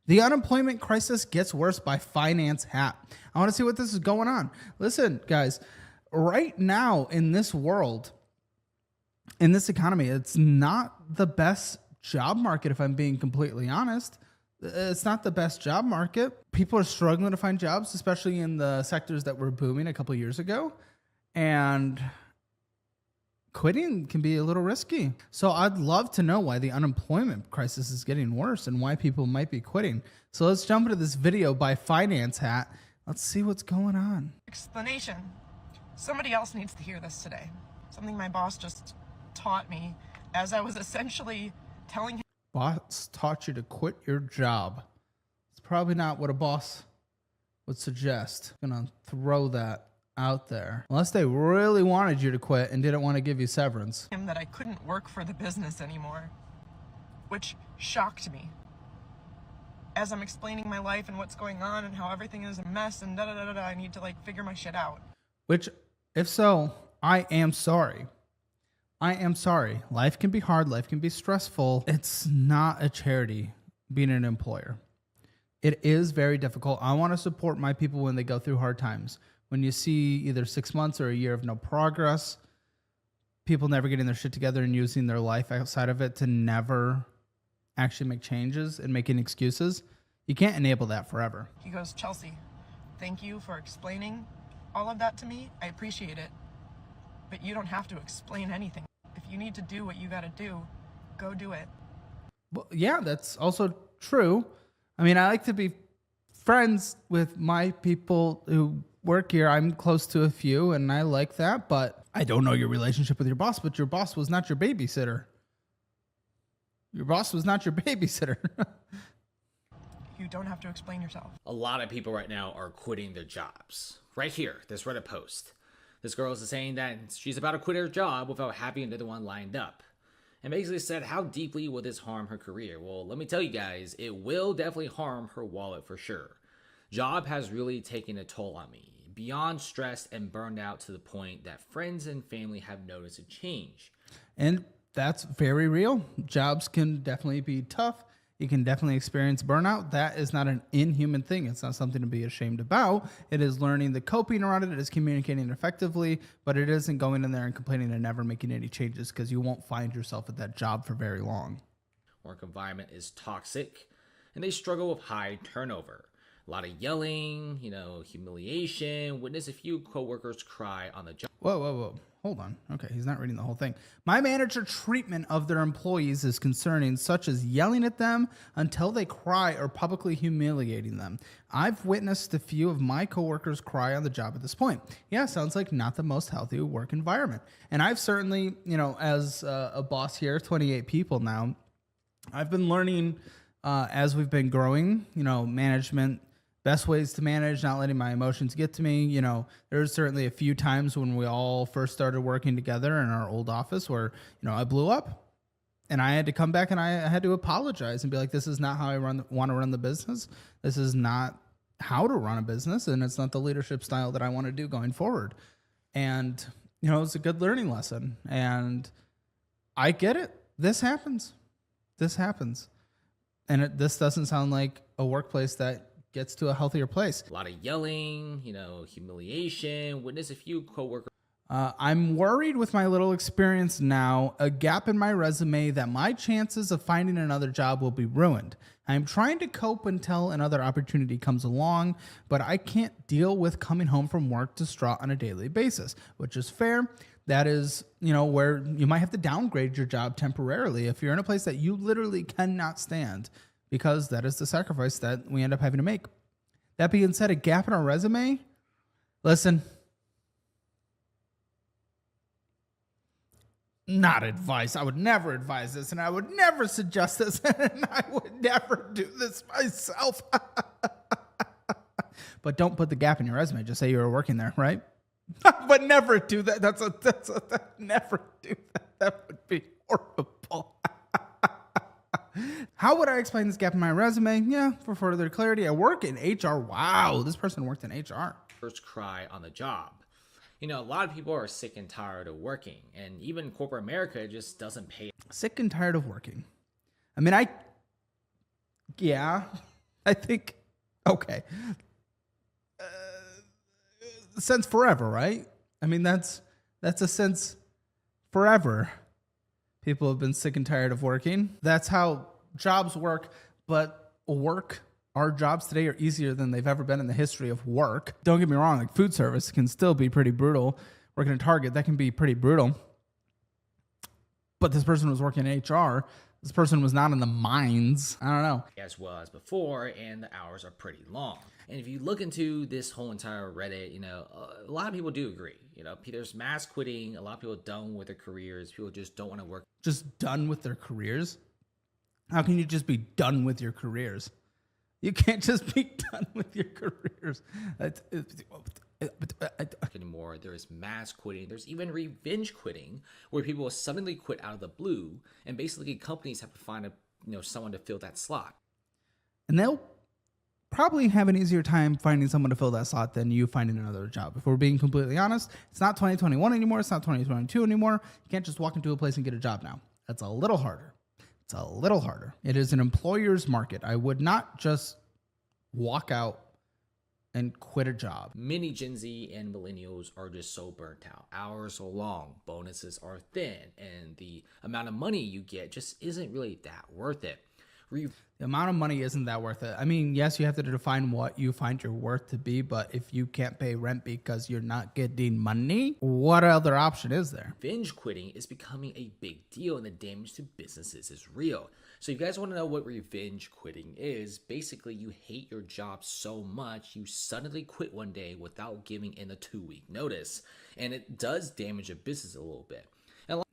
The unemployment crisis gets worse by Finance Hat. I want to see what this is going on. Listen, guys, right now in this world, in this economy, it's not the best job market, if I'm being completely honest. It's not the best job market. People are struggling to find jobs, especially in the sectors that were booming a couple of years ago. And quitting can be a little risky. So I'd love to know why the unemployment crisis is getting worse and why people might be quitting. So let's jump into this video by Finance Hat. Let's see what's going on. Explanation. Somebody else needs to hear this today. Something my boss just taught me as I was essentially telling him. Boss taught you to quit your job. It's probably not what a boss would suggest. I'm gonna throw that out there. Unless they really wanted you to quit and didn't want to give you severance. That I couldn't work for the business anymore, which shocked me. As I'm explaining my life and what's going on and how everything is a mess and da-da-da-da-da, I need to figure my shit out. Which, if so, I am sorry. I am sorry. Life can be hard. Life can be stressful. It's not a charity being an employer. It is very difficult. I want to support my people when they go through hard times. When you see either 6 months or a year of no progress, people never getting their shit together and using their life outside of it to never actually make changes and making excuses, you can't enable that forever. He goes, Chelsea, thank you for explaining all of that to me. I appreciate it. But you don't have to explain anything. If you need to do what you got to do, go do it. Well, yeah, that's also true. I mean, I like to be friends with my people who work here. I'm close to a few and I like that, but I don't know your relationship with your boss, but your boss was not your babysitter. Your boss was not your babysitter. You don't have to explain yourself. A lot of people right now are quitting their jobs. Right here, this Reddit post. This girl is saying that she's about to quit her job without having another one lined up. And basically said, how deeply will this harm her career? Well, let me tell you guys, it will definitely harm her wallet for sure. Job has really taken a toll on me, beyond stress and burned out to the point that friends and family have noticed a change. And that's very real. Jobs can definitely be tough. You can definitely experience burnout. That is not an inhuman thing. It's not something to be ashamed about. It is learning the coping around it. It is communicating effectively, but it isn't going in there and complaining and never making any changes because you won't find yourself at that job for very long. Work environment is toxic and they struggle with high turnover. A lot of yelling, humiliation. Witness a few coworkers cry on the job. Whoa. Hold on. Okay, he's not reading the whole thing. My manager treatment of their employees is concerning, such as yelling at them until they cry or publicly humiliating them. I've witnessed a few of my coworkers cry on the job at this point. Yeah, sounds like not the most healthy work environment. And I've certainly, as a boss here, 28 people now, I've been learning as we've been growing, management, best ways to manage, not letting my emotions get to me. There's certainly a few times when we all first started working together in our old office where, I blew up and I had to come back and I had to apologize and be like, this is not how I want to run the business. This is not how to run a business. And it's not the leadership style that I want to do going forward. And, it's a good learning lesson and I get it. This happens. And this doesn't sound like a workplace that gets to a healthier place. A lot of yelling, humiliation. Witness a few coworkers. I'm worried with my little experience now, a gap in my resume that my chances of finding another job will be ruined. I'm trying to cope until another opportunity comes along, but I can't deal with coming home from work distraught on a daily basis, which is fair. That is, where you might have to downgrade your job temporarily if you're in a place that you literally cannot stand, because that is the sacrifice that we end up having to make. That being said, a gap in our resume, listen, not advice. I would never advise this, and I would never suggest this, and I would never do this myself. But don't put the gap in your resume. Just say you were working there, right? But never do that. Never do that. That would be horrible. How would I explain this gap in my resume? Yeah, for further clarity, I work in HR. Wow, this person worked in HR. First cry on the job. A lot of people are sick and tired of working, and even corporate America just doesn't pay. Sick and tired of working. I mean, yeah, I think, okay. Since forever, right? I mean, that's a since forever. People have been sick and tired of working. That's how jobs work, but our jobs today are easier than they've ever been in the history of work. Don't get me wrong, like food service can still be pretty brutal. Working at Target, that can be pretty brutal. But this person was working in HR. This person was not in the mines. I don't know. As well as before, and the hours are pretty long. And if you look into this whole entire Reddit, a lot of people do agree. There's mass quitting. A lot of people done with their careers. People just don't want to work. Just done with their careers? How can you just be done with your careers? You can't just be done with your careers. Anymore. There is mass quitting. There's even revenge quitting, where people will suddenly quit out of the blue, and basically companies have to find someone to fill that slot. And they'll probably have an easier time finding someone to fill that slot than you finding another job. If we're being completely honest, it's not 2021 anymore. It's not 2022 anymore. You can't just walk into a place and get a job now. That's a little harder. It's a little harder. It is an employer's market. I would not just walk out and quit a job. Many Gen Z and millennials are just so burnt out. Hours are long, bonuses are thin, and the amount of money you get just isn't really that worth it. The amount of money isn't that worth it. I mean, yes, you have to define what you find your worth to be, but if you can't pay rent because you're not getting money, what other option is there? Revenge quitting is becoming a big deal, and the damage to businesses is real. So if you guys want to know what revenge quitting is, basically you hate your job so much you suddenly quit one day without giving in a 2-week notice. And it does damage a business a little bit.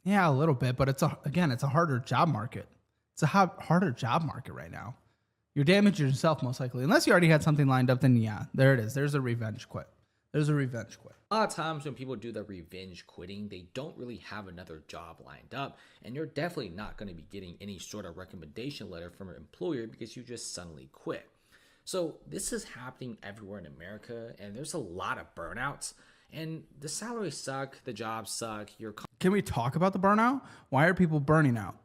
Yeah, a little bit, but it's a harder job market. It's a harder job market right now. You're damaging yourself most likely. Unless you already had something lined up, then yeah, there it is. There's a revenge quit. There's a revenge quit. A lot of times when people do the revenge quitting, they don't really have another job lined up, and you're definitely not going to be getting any sort of recommendation letter from your employer because you just suddenly quit. So this is happening everywhere in America, and there's a lot of burnouts, and the salaries suck, the jobs suck. Can we talk about the burnout? Why are people burning out?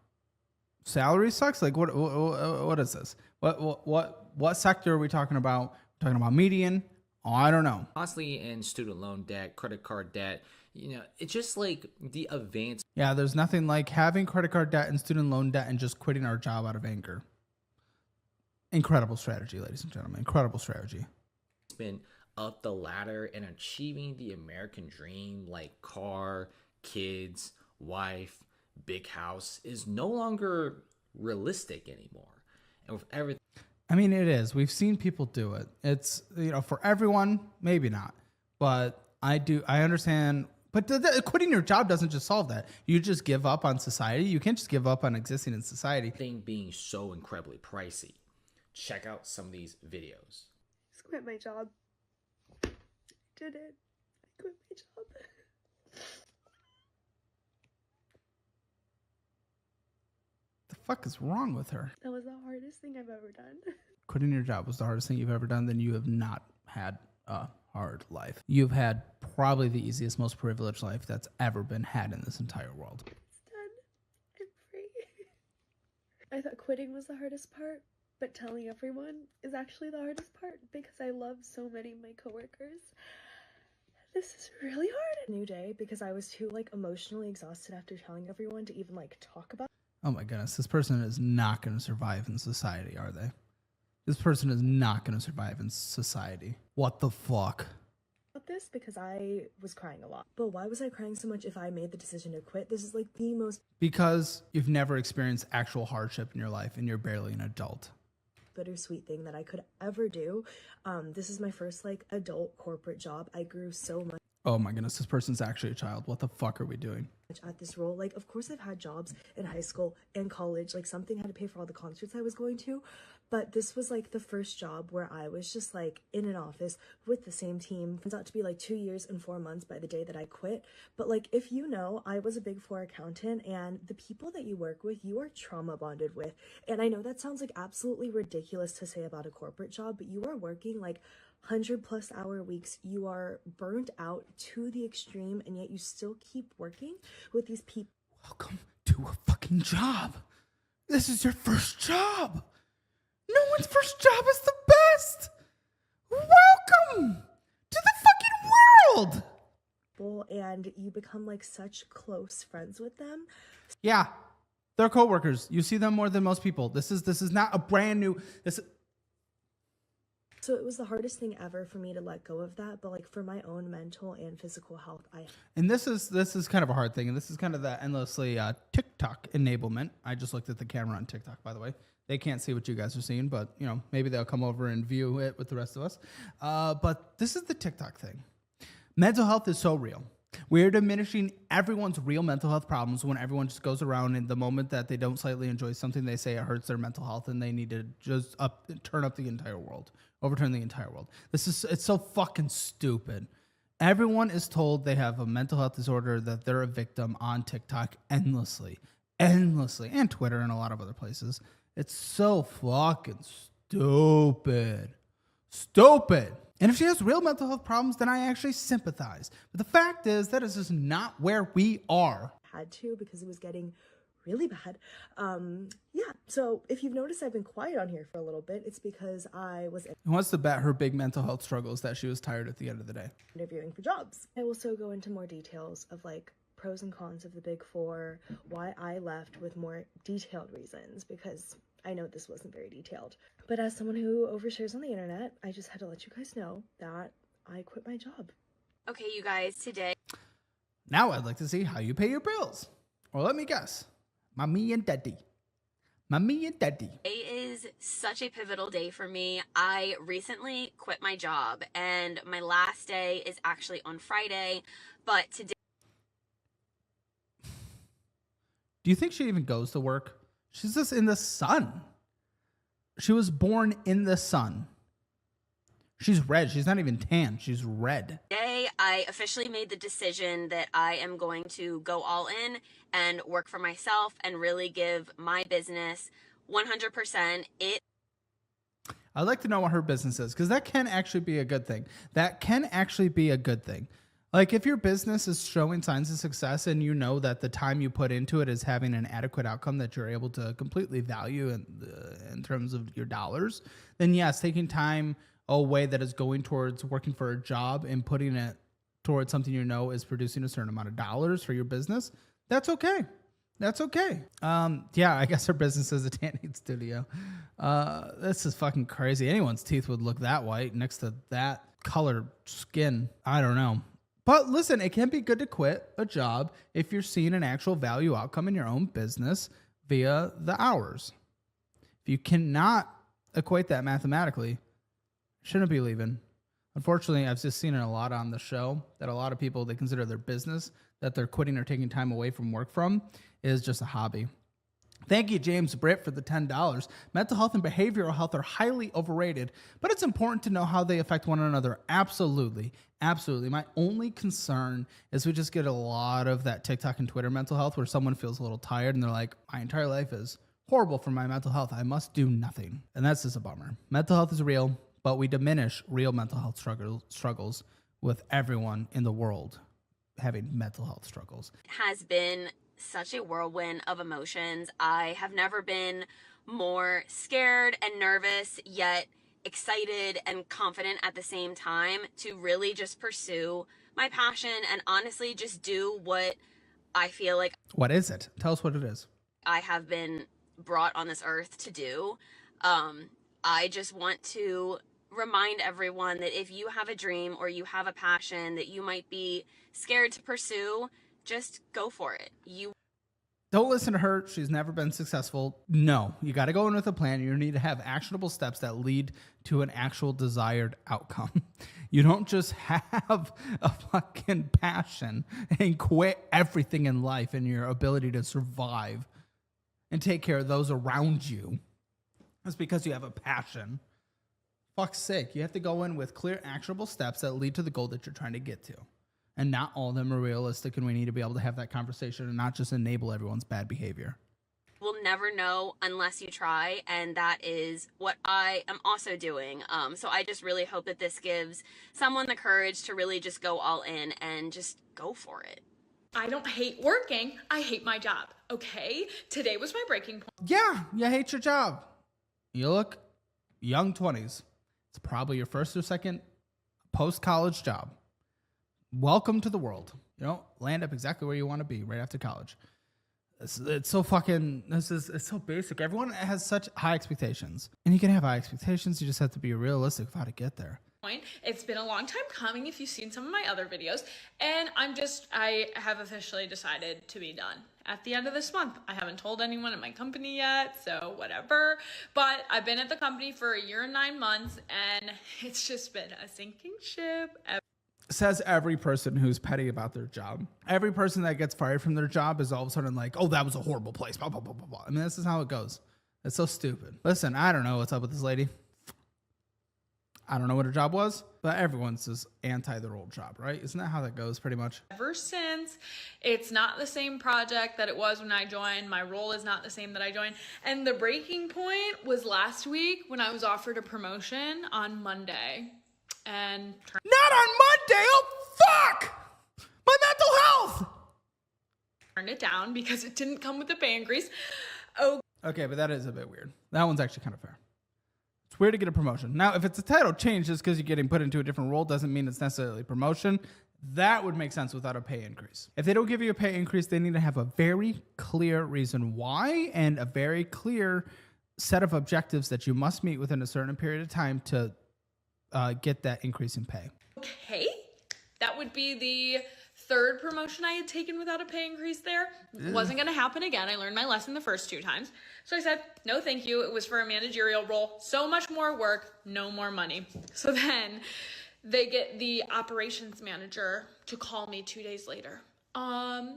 Salary sucks? Like what is this? What sector are we talking about? We're talking about median? Oh, I don't know. Constantly in student loan debt, credit card debt. It's just like the advance. Yeah, there's nothing like having credit card debt and student loan debt and just quitting our job out of anger. Incredible strategy, ladies and gentlemen. Incredible strategy. Up the ladder and achieving the American dream, like car, kids, wife, big house, is no longer realistic anymore. And with everything, I mean, it is. We've seen people do it. It's, for everyone, maybe not, but I understand. But quitting your job doesn't just solve that. You just give up on society. You can't just give up on existing in society. Thing being so incredibly pricey. Check out some of these videos. Just quit my job. Did it. I quit my job. The fuck is wrong with her? That was the hardest thing I've ever done. Quitting your job was the hardest thing you've ever done. Then you have not had a hard life. You've had probably the easiest, most privileged life that's ever been had in this entire world. It's done. I'm free. I thought quitting was the hardest part, but telling everyone is actually the hardest part because I love so many of my coworkers. This is really hard. New day because I was too emotionally exhausted after telling everyone to even talk about. Oh my goodness, this person is not going to survive in society, are they? This person is not going to survive in society. What the fuck? This because I was crying a lot. But why was I crying so much if I made the decision to quit? This is the most... Because you've never experienced actual hardship in your life and you're barely an adult. Bittersweet thing that I could ever do. This is my first adult corporate job. I grew so much. Oh my goodness, this person's actually a child. What the fuck are we doing? At this role, of course I've had jobs in high school and college, something had to pay for all the concerts I was going to, but this was the first job where I was just in an office with the same team. It turns out to be 2 years and 4 months by the day that I quit, but if I was a Big Four accountant, and the people that you work with, you are trauma bonded with, and I know that sounds absolutely ridiculous to say about a corporate job, but you are working 100+ hour weeks. You are burned out to the extreme, and yet you still keep working with these people. Welcome to a fucking job. This is your first job. No one's first job is the wild. And you become like such close friends with them. Yeah, they're coworkers. You see them more than most people. This is not a brand new. So it was the hardest thing ever for me to let go of that. But like for my own mental and physical health, And this is kind of a hard thing, and this is kind of the endlessly TikTok enablement. I just looked at the camera on TikTok, by the way. They can't see what you guys are seeing, but maybe they'll come over and view it with the rest of us. But this is the TikTok thing. Mental health is so real. We're diminishing everyone's real mental health problems when everyone just goes around, and the moment that they don't slightly enjoy something, they say it hurts their mental health and they need to just turn up the entire world, overturn the entire world. It's so fucking stupid. Everyone is told they have a mental health disorder, that they're a victim on TikTok endlessly, and Twitter and a lot of other places. It's so fucking stupid. And if she has real mental health problems, then I actually sympathize. But the fact is that is just not where we are. had to because it was getting really bad. So if you've noticed I've been quiet on here for a little bit, it's because I was Who wants to bet her big mental health struggles that she was tired at the end of the day? interviewing for jobs. I also go into more details of like pros and cons of the Big Four, why I left with more detailed reasons, because I know this wasn't very detailed. But as someone who overshares on the internet, I just had to let you guys know that I quit my job. Okay, you guys, today Now I'd like to see how you pay your bills. Or let me guess, mommy and daddy. is such a pivotal day for me. I recently quit my job, and my last day is actually on Friday, but today Do you think she even goes to work? She's just in the sun. She was born in the sun. She's red. She's not even tan. She's red. I officially made the decision that I am going to go all in and work for myself and really give my business 100%. I'd like to know what her business is, because that can actually be a good thing. Like if your business is showing signs of success and you know that the time you put into it is having an adequate outcome that you're able to completely value in terms of your dollars, then yes, taking time away that is going towards working for a job and putting it towards something you know is producing a certain amount of dollars for your business, that's okay. I guess her business is a tanning studio. This is fucking crazy. Anyone's teeth would look that white next to that colored skin. I don't know. But listen, it can be good to quit a job if you're seeing an actual value outcome in your own business via the hours. If you cannot equate that mathematically, shouldn't be leaving. Unfortunately, I've just seen it a lot on the show that a lot of people, they consider their business that they're quitting or taking time away from work from is just a hobby. Thank you, James Britt, for the $10. Mental health and behavioral health are highly overrated, but it's important to know how they affect one another. Absolutely. My only concern is we just get a lot of that TikTok and Twitter mental health where someone feels a little tired and they're like, my entire life is horrible for my mental health. I must do nothing. And that's just a bummer. Mental health is real, but we diminish real mental health struggles with everyone in the world having mental health struggles. Has been such a whirlwind of emotions. I have never been more scared and nervous, yet excited and confident at the same time to really just pursue my passion and honestly just do what I feel like. What is it? Tell us what it is. I have been brought on this earth to do. I just want to remind everyone that if you have a dream or you have a passion that you might be scared to pursue, just go for it. You don't listen to her. She's never been successful. No, you got to go in with a plan. You need to have actionable steps that lead to an actual desired outcome. You don't just have a fucking passion and quit everything in life and your ability to survive and take care of those around you. That's because you have a passion. Fuck's sake, you have to go in with clear, actionable steps that lead to the goal that you're trying to get to. And not all of them are realistic, and we need to be able to have that conversation and not just enable everyone's bad behavior. will never know unless you try, and that is what I am also doing. So I just really hope that this gives someone the courage to really just go all in and just go for it. I don't hate working, I hate my job, okay? Today was my breaking point. Yeah, you hate your job. You look young 20s. It's probably your first or second post-college job. welcome to the world. Land up exactly where you want to be right after college. It's so fucking, it's so basic. Everyone has such high expectations. And you can have high expectations. You just have to be realistic of how to get there. It's been a long time coming if you've seen some of my other videos, and I have officially decided to be done at the end of this month. I haven't told anyone at my company yet, so whatever, but I've been at the company for 1 year and 9 months, and it's just been a sinking ship. Says every person who's petty about their job. Every person that gets fired from their job is all of a sudden like, oh, that was a horrible place, blah, blah, blah, blah, blah. I mean, this is how it goes. It's so stupid. Listen, I don't know what's up with this lady. I don't know what her job was, but everyone's just anti their old job, right? Isn't that how that goes pretty much? Ever since, it's not the same project that it was when I joined. My role is not the same that I joined. And the breaking point was last week when I was offered a promotion on Monday. And not on Monday! Oh, fuck! My mental health! Turned it down because it didn't come with a pay increase. Oh. Okay, but that is a bit weird. That one's actually kind of fair. It's weird to get a promotion. Now, if it's a title change just because you're getting put into a different role doesn't mean it's necessarily a promotion. That would make sense without a pay increase. If they don't give you a pay increase, they need to have a very clear reason why and a very clear set of objectives that you must meet within a certain period of time to get that increase in pay. Okay, that would be the third promotion I had taken without a pay increase there. It wasn't going to happen again. I learned my lesson the first 2 times. So I said, no, thank you. It was for a managerial role. So much more work, no more money. So then they get the operations manager to call me 2 days later. I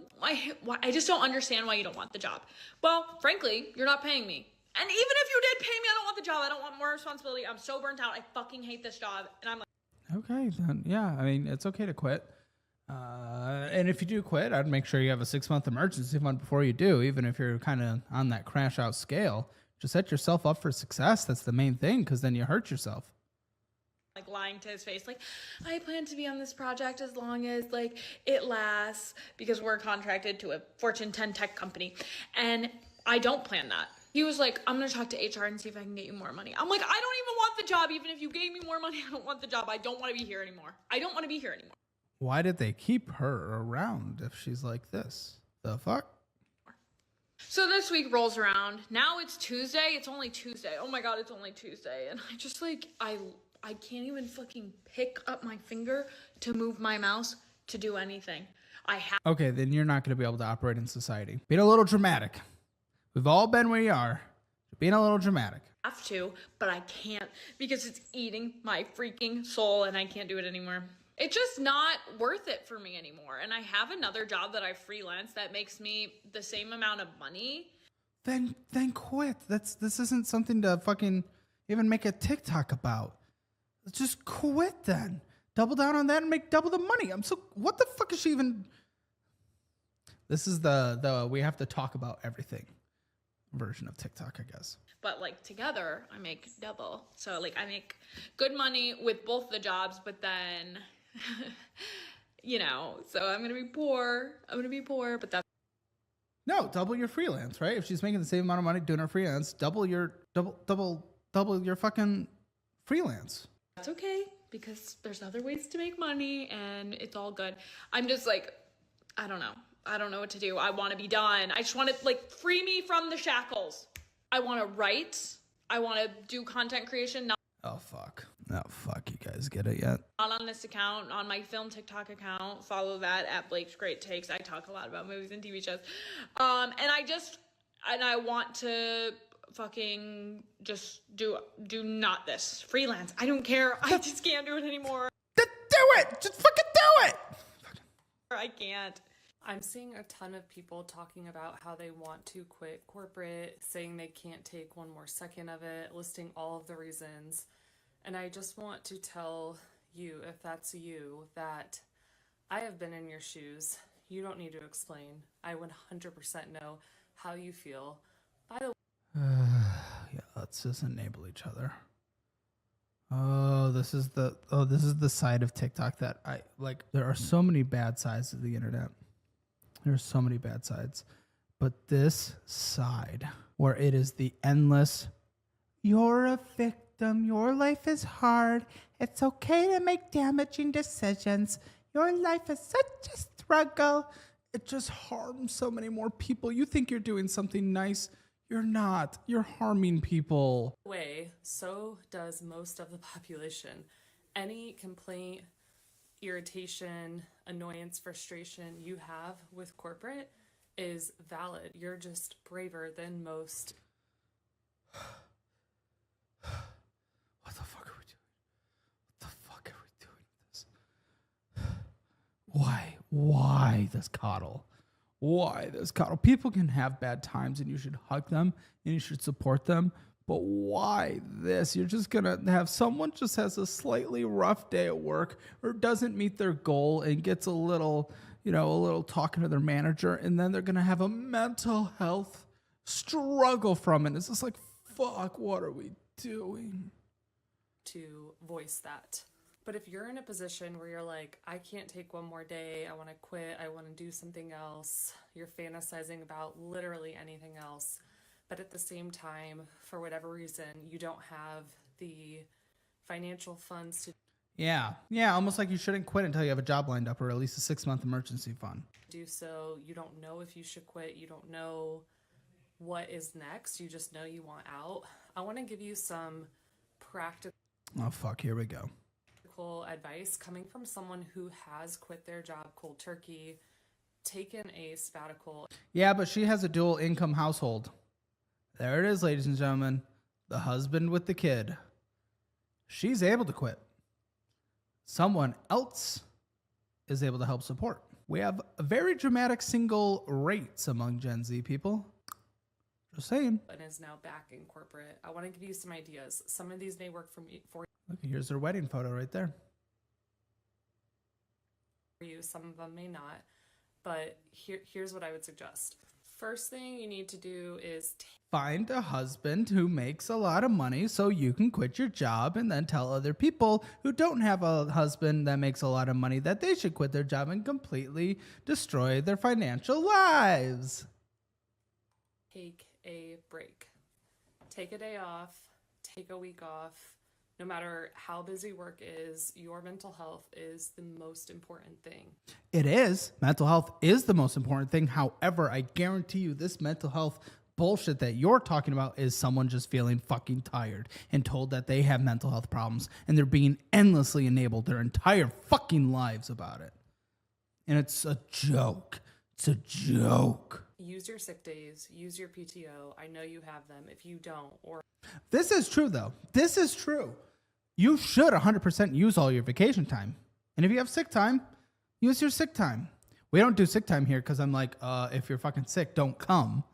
just don't understand why you don't want the job. Well, frankly, you're not paying me. And even if you did pay me, I don't want the job. I don't want more responsibility. I'm so burnt out. I fucking hate this job. And I'm like, okay, then, yeah. I mean, it's okay to quit. And if you do quit, I'd make sure you have a 6-month emergency fund before you do, even if you're kind of on that crash out scale. Just set yourself up for success. That's the main thing, because then you hurt yourself. Like lying to his face, like, I plan to be on this project as long as like it lasts, because we're contracted to a Fortune 10 tech company, and I don't plan that. He was like, I'm gonna talk to HR and see if I can get you more money. I'm like, I don't even want the job. Even if you gave me more money, I don't want the job. I don't want to be here anymore. I don't want to be here anymore. Why did they keep her around if she's like this? The fuck? So this week rolls around. Now it's Tuesday. It's only Tuesday. Oh my God, it's only Tuesday. And I just like, I can't even fucking pick up my finger to move my mouse to do anything. Okay, then you're not going to be able to operate in society. Being a little dramatic. We've all been where you are. Being a little dramatic. I have to, but I can't because it's eating my freaking soul and I can't do it anymore. It's just not worth it for me anymore. And I have another job that I freelance that makes me the same amount of money. Then quit. This isn't something to fucking even make a TikTok about. Just quit then. Double down on that and make double the money. What the fuck is she even? This is the we have to talk about everything version of TikTok, I guess. But like together I make double. So like I make good money with both the jobs, but then so I'm gonna be poor, but that's no, double your freelance, right? If she's making the same amount of money doing her freelance, double your fucking freelance. That's okay, because there's other ways to make money and it's all good. I'm just like, I don't know what to do. I want to be done. I just want to like free me from the shackles. I want to write. I want to do content creation. Oh, fuck. You guys get it yet? Not on this account, on my film TikTok account. Follow that at Blake's Great Takes. I talk a lot about movies and TV shows. And I want to fucking just do not this. Freelance. I don't care. I just can't do it anymore. Do it! Just fucking do it! I can't. I'm seeing a ton of people talking about how they want to quit corporate, saying they can't take one more second of it, listing all of the reasons. And I just want to tell you, if that's you, that I have been in your shoes. You don't need to explain. I 100% know how you feel. By the way, yeah, let's just enable each other. This is the side of TikTok that I like. There are so many bad sides of the internet. There's so many bad sides. But this side, where it is the endless, you're a victim, your life is hard, it's okay to make damaging decisions, Your life is such a struggle. It just harms so many more people. You think you're doing something nice. You're not. You're harming people. Way, so does most of the population. Any complaint, irritation, annoyance, frustration you have with corporate is valid. You're just braver than most. What the fuck are we doing? What the fuck are we doing with this? Why this coddle? Why this coddle? People can have bad times and you should hug them and you should support them. But why this? You're just going to have someone just has a slightly rough day at work or doesn't meet their goal and gets a little talking to their manager, and then they're going to have a mental health struggle from it. It's just like, fuck, what are we doing? To voice that. But if you're in a position where you're like, I can't take one more day, I want to quit, I want to do something else, you're fantasizing about literally anything else, but at the same time, for whatever reason, you don't have the financial funds to Yeah, almost like you shouldn't quit until you have a job lined up or at least a 6-month emergency fund. do so, you don't know if you should quit, you don't know what is next, you just know you want out. I want to give you some practical Oh, fuck, here we go. advice coming from someone who has quit their job cold turkey, taken a sabbatical. Yeah, but she has a dual income household. There it is, ladies and gentlemen. The husband with the kid. She's able to quit. Someone else is able to help support. We have very dramatic single rates among Gen Z people. Just saying. And is now back in corporate. I want to give you some ideas. Some of these may work for Look, here's their wedding photo right there. you, some of them may not. But here's what I would suggest. First thing you need to do is Find a husband who makes a lot of money so you can quit your job and then tell other people who don't have a husband that makes a lot of money that they should quit their job and completely destroy their financial lives. take a break. Take a day off, take a week off. No matter how busy work is, your mental health is the most important thing. It is. Mental health is the most important thing. However, I guarantee you this mental health bullshit that you're talking about is someone just feeling fucking tired and told that they have mental health problems and they're being endlessly enabled their entire fucking lives about it. And it's a joke. It's a joke. Use your sick days, use your PTO. I know you have them. If you don't, or This is true, though. This is true. You should 100% use all your vacation time. And if you have sick time, use your sick time. We don't do sick time here because I'm like, if you're fucking sick, don't come.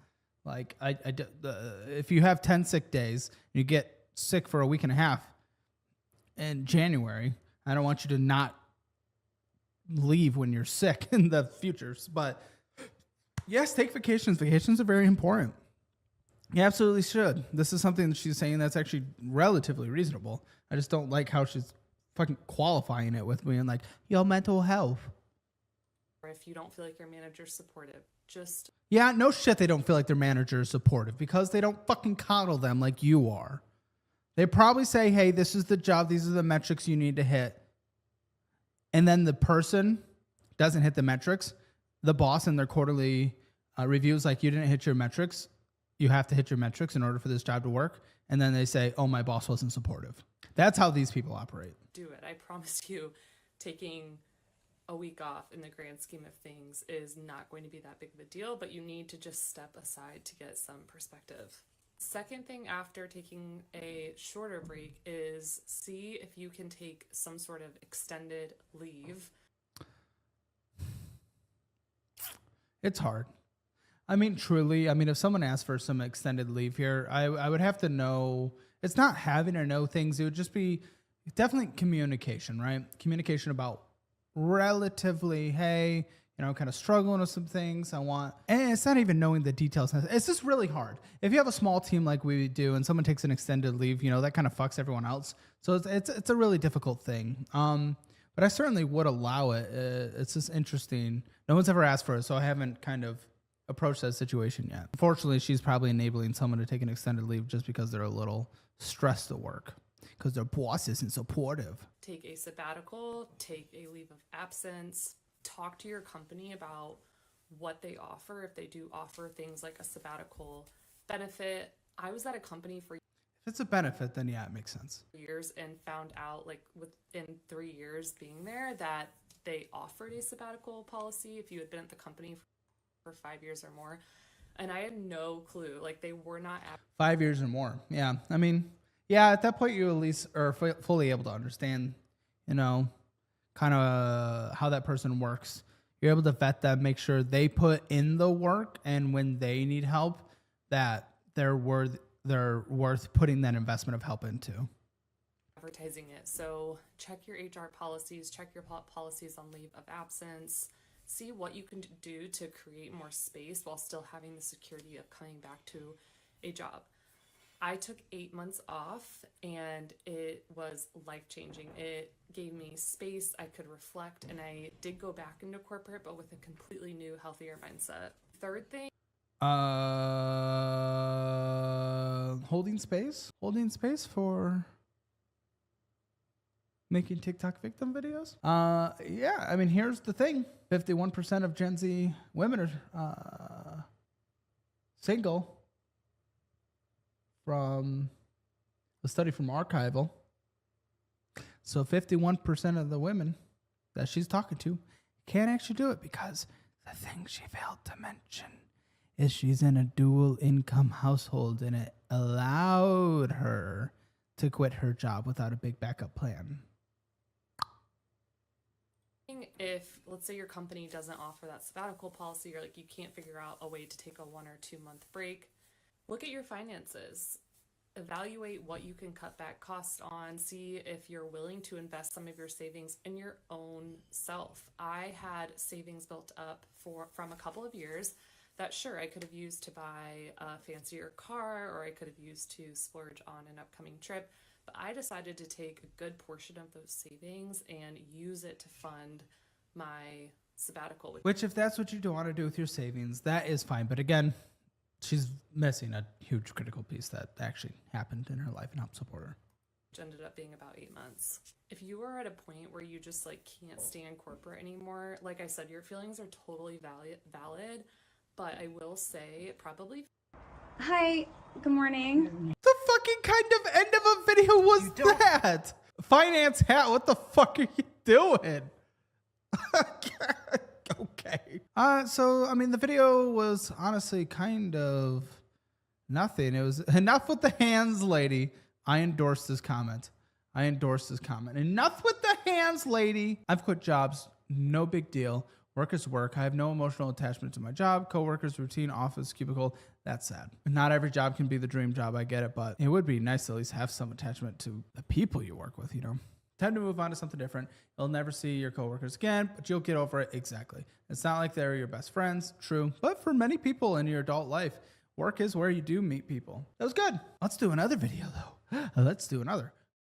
Like, if you have 10 sick days, and you get sick for a week and a half in January, I don't want you to not leave when you're sick in the future. But yes, take vacations. Vacations are very important. You absolutely should. This is something that she's saying that's actually relatively reasonable. I just don't like how she's fucking qualifying it with me and like, your mental health. if you don't feel like your manager's supportive, just Yeah, no shit they don't feel like their manager is supportive because they don't fucking coddle them like you are. They probably say, hey, this is the job. These are the metrics you need to hit. And then the person doesn't hit the metrics. The boss in their quarterly reviews like, you didn't hit your metrics. You have to hit your metrics in order for this job to work. And then they say, oh, my boss wasn't supportive. That's how these people operate. do it. I promise you, taking a week off in the grand scheme of things is not going to be that big of a deal, but you need to just step aside to get some perspective. Second thing after taking a shorter break is see if you can take some sort of extended leave. It's hard. I mean, truly, if someone asked for some extended leave here, I would have to know. It's not having to know things. It would just be definitely communication, right? Communication about relatively, hey, kind of struggling with some things. And it's not even knowing the details. It's just really hard. If you have a small team like we do and someone takes an extended leave, that kind of fucks everyone else. So it's a really difficult thing. But I certainly would allow it. It's just interesting. No one's ever asked for it, so I haven't kind of approached that situation yet. Unfortunately, she's probably enabling someone to take an extended leave just because they're a little stressed at work. because their boss isn't supportive. Take a sabbatical, take a leave of absence, talk to your company about what they offer, if they do offer things like a sabbatical benefit. I was at a company for If it's a benefit, then yeah, it makes sense. years and found out like within 3 years being there that they offered a sabbatical policy if you had been at the company for 5 years or more. And I had no clue. Like, they were not 5 years or more. Yeah. I mean, yeah, at that point, you at least are fully able to understand, you know, kind of how that person works. You're able to vet them, make sure they put in the work, and when they need help, that they're worth putting that investment of help into. advertising it. So check your HR policies, check your policies on leave of absence, see what you can do to create more space while still having the security of coming back to a job. I took 8 months off and it was life-changing. It gave me space, I could reflect, and I did go back into corporate, but with a completely new, healthier mindset. Third thing, Holding space for making TikTok victim videos. Yeah, I mean, here's the thing: 51% of Gen Z women are single. From a study from Archival, so 51% of the women that she's talking to can't actually do it because the thing she failed to mention is she's in a dual income household, and it allowed her to quit her job without a big backup plan. if let's say your company doesn't offer that sabbatical policy, or like you can't figure out a way to take a 1 or 2 month break, look at your finances. Evaluate what you can cut back costs on. See if you're willing to invest some of your savings in your own self. I had savings built up from a couple of years that sure I could have used to buy a fancier car, or I could have used to splurge on an upcoming trip. But I decided to take a good portion of those savings and use it to fund my sabbatical. Which, if that's what you don't want to do with your savings, that is fine. But again, she's missing a huge critical piece that actually happened in her life and helped support her. Which ended up being about 8 months. If you are at a point where you just like can't stand corporate anymore, like I said, your feelings are totally valid, but I will say probably. Hi, good morning. The fucking kind of end of a video was that? Finance hat, what the fuck are you doing? Okay. So, I mean, the video was honestly kind of nothing. It was enough with the hands, lady. I endorsed this comment. Enough with the hands, lady. I've quit jobs. No big deal. Work is work. I have no emotional attachment to my job, coworkers, routine, office, cubicle. That's sad. Not every job can be the dream job. I get it, but it would be nice to at least have some attachment to the people you work with, you know? Time to move on to something different. You'll never see your coworkers again, but you'll get over it. Exactly. It's not like they're your best friends. True. But for many people in your adult life, work is where you do meet people. That was good. Let's do another video, though. Let's do another.